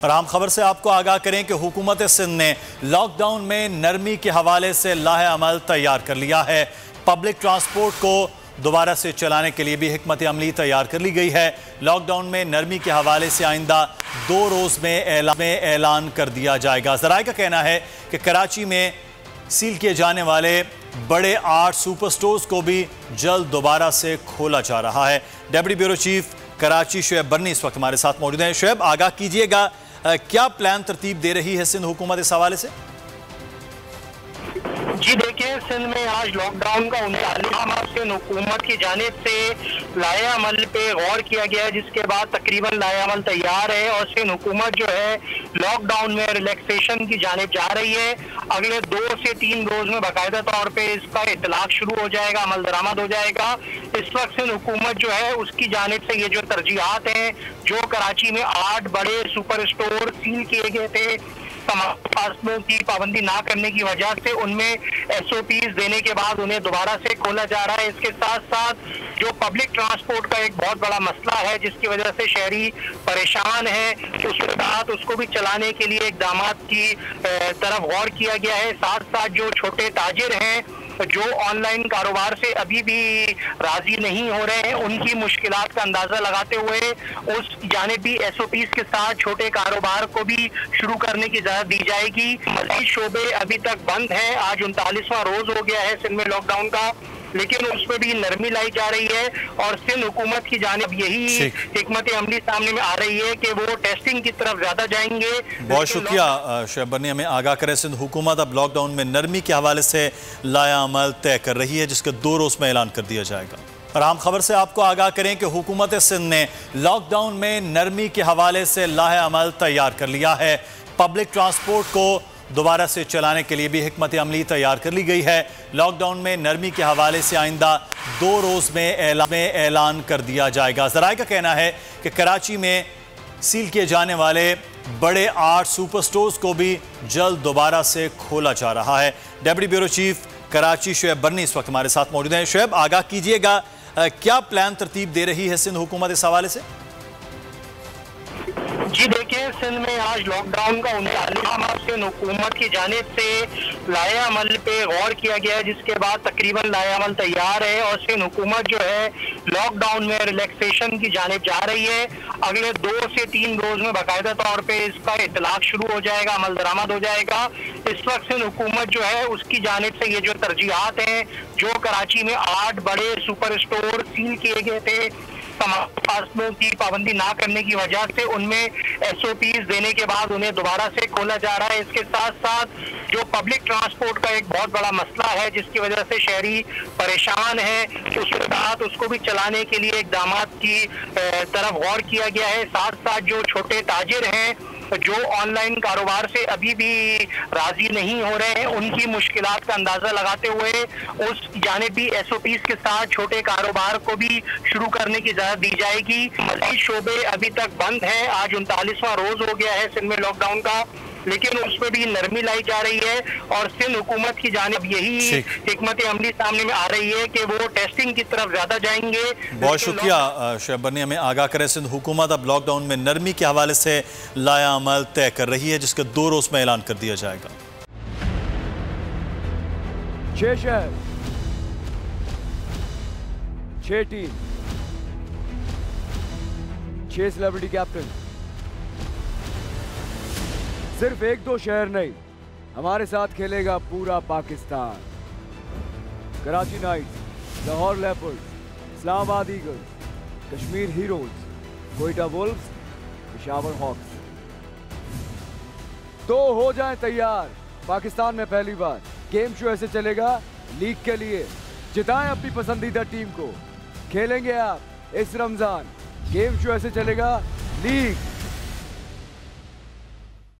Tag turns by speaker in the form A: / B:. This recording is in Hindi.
A: और आम खबर से आपको आगाह करें कि हुकूमत सिंध ने लॉकडाउन में नरमी के हवाले से लाहे अमल तैयार कर लिया है। पब्लिक ट्रांसपोर्ट को दोबारा से चलाने के लिए भी हिकमत अमली तैयार कर ली गई है। लॉकडाउन में नरमी के हवाले से आइंदा 2 रोज़ में ऐलान कर दिया जाएगा। ज़राए का कहना है कि कराची में सील किए जाने वाले बड़े 8 सुपर स्टोर्स को भी जल्द दोबारा से खोला जा रहा है। Deputy bureau chief Karachi Shoaib Barni इस वक्त हमारे साथ मौजूद हैं। शुएब, आगाह कीजिएगा, क्या प्लान तरतीब दे रही है सिंध हुकूमत इस हवाले से?
B: जी देखिए, सिंध में आज लॉकडाउन का 39वां सिंध हुकूमत की जानिब से लाए अमल पे गौर किया गया है, जिसके बाद तकरीबन लाए अमल तैयार है और सिंध हुकूमत जो है लॉकडाउन में रिलैक्सेशन की जानिब जा रही है। अगले 2 से 3 रोज में बाकायदा तौर पे इसका इतलाक शुरू हो जाएगा, अमल दरामद हो जाएगा। इस वक्त सिंध हुकूमत जो है उसकी जानिब से ये जो तरजीहात हैं, जो कराची में 8 बड़े सुपर स्टोर सील किए गए थे तमाम फासलों की पाबंदी ना करने की वजह से, उनमें SOPs देने के बाद उन्हें दोबारा से खोला जा रहा है। इसके साथ साथ जो पब्लिक ट्रांसपोर्ट का एक बहुत बड़ा मसला है जिसकी वजह से शहरी परेशान है, उसके साथ उसको भी चलाने के लिए इकदाम की तरफ गौर किया गया है। साथ साथ जो छोटे ताजिर हैं जो ऑनलाइन कारोबार से अभी भी राजी नहीं हो रहे हैं, उनकी मुश्किलात का अंदाजा लगाते हुए उस जानिब भी SOPs के साथ छोटे कारोबार को भी शुरू करने की इजाजत दी जाएगी। मज़ीद शोबे अभी तक बंद हैं। आज 39वां रोज हो गया है सिंध में लॉकडाउन का, लेकिन उसमें भी नरमी लाई जा रही है और सिंध हुकूमत की जानिब यही हिकमत अमली सामने में आ रही है कि वो टेस्टिंग की तरफ ज्यादा जाएंगे।
A: बहुत शुक्रिया शुएब बर्नी, हमें आगाह करें। सिंध हुकूमत अब लॉकडाउन में नरमी के हवाले से लाया अमल तय कर रही है, जिसके 2 रोज में ऐलान कर दिया जाएगा। और आम खबर से आपको आगाह करें कि हुकूमत सिंध ने लॉकडाउन में नरमी के हवाले से लाहे अमल तैयार कर लिया है। पब्लिक ट्रांसपोर्ट को दोबारा से चलाने के लिए भी हिकमत अमली तैयार कर ली गई है। लॉकडाउन में नरमी के हवाले से आइंदा 2 रोज़ में ऐलान कर दिया जाएगा। ज़राए का कहना है कि कराची में सील किए जाने वाले बड़े 8 सुपर स्टोर्स को भी जल्द दोबारा से खोला जा रहा है। Deputy bureau chief Karachi Shoaib Barni इस वक्त हमारे साथ मौजूद हैं। शुएब, आगाह कीजिएगा, क्या प्लान तरतीब दे रही है सिंध हुकूमत इस हवाले से?
B: जी देखिए, सिंध में आज लॉकडाउन का 39वां सिंध हुकूमत की जानिब से लाए अमल पे गौर किया गया है, जिसके बाद तकरीबन लाए अमल तैयार है और सिंध हुकूमत जो है लॉकडाउन में रिलैक्सेशन की जानिब जा रही है। अगले 2 से 3 रोज में बाकायदा तौर पे इसका इतलाक शुरू हो जाएगा, अमल दरामद हो जाएगा। इस वक्त सिंध हुकूमत जो है उसकी जानिब से ये जो तरजीहात हैं, जो कराची में 8 बड़े सुपर स्टोर सील किए गए थे तमाम फासलों की पाबंदी ना करने की वजह से, उनमें SOPs देने के बाद उन्हें दोबारा से खोला जा रहा है। इसके साथ साथ जो पब्लिक ट्रांसपोर्ट का एक बहुत बड़ा मसला है जिसकी वजह से शहरी परेशान है, उसके साथ उसको भी चलाने के लिए इकदाम की तरफ गौर किया गया है। साथ साथ जो छोटे ताजिर हैं जो ऑनलाइन कारोबार से अभी भी राजी नहीं हो रहे हैं, उनकी मुश्किलात का अंदाजा लगाते हुए उस जानिब भी SOPs के साथ छोटे कारोबार को भी शुरू करने की इजाजत दी जाएगी। मज़ीद शोबे अभी तक बंद हैं। आज 39वां रोज हो गया है सिंध में लॉकडाउन का, लेकिन उसमें भी नरमी लाई जा रही है और सिंध हुकूमत की जानिब यही हिकमत अमली सामने में आ रही है कि वो टेस्टिंग की तरफ ज्यादा जाएंगे।
A: बहुत शुक्रिया शुएब बर्नी, हमें आगाह करें। सिंध हुकूमत अब लॉकडाउन में नरमी के हवाले से लाया अमल तय कर रही है, जिसके 2 रोज में ऐलान कर दिया जाएगा।
C: 6 शहर, 6 टीम, 6 सेलिब्रिटी कैप्टन। सिर्फ 1-2 शहर नहीं, हमारे साथ खेलेगा पूरा Pakistan. Karachi Knights, Lahore Leopards, Islamabad Eagles, Kashmir Heroes, Quetta Wolves, Peshawar Hawks. तो हो जाएं तैयार, पाकिस्तान में पहली बार गेम शो ऐसे चलेगा लीग के लिए। जिताएं अपनी पसंदीदा टीम को। खेलेंगे आप इस रमजान, गेम शो ऐसे चलेगा लीग।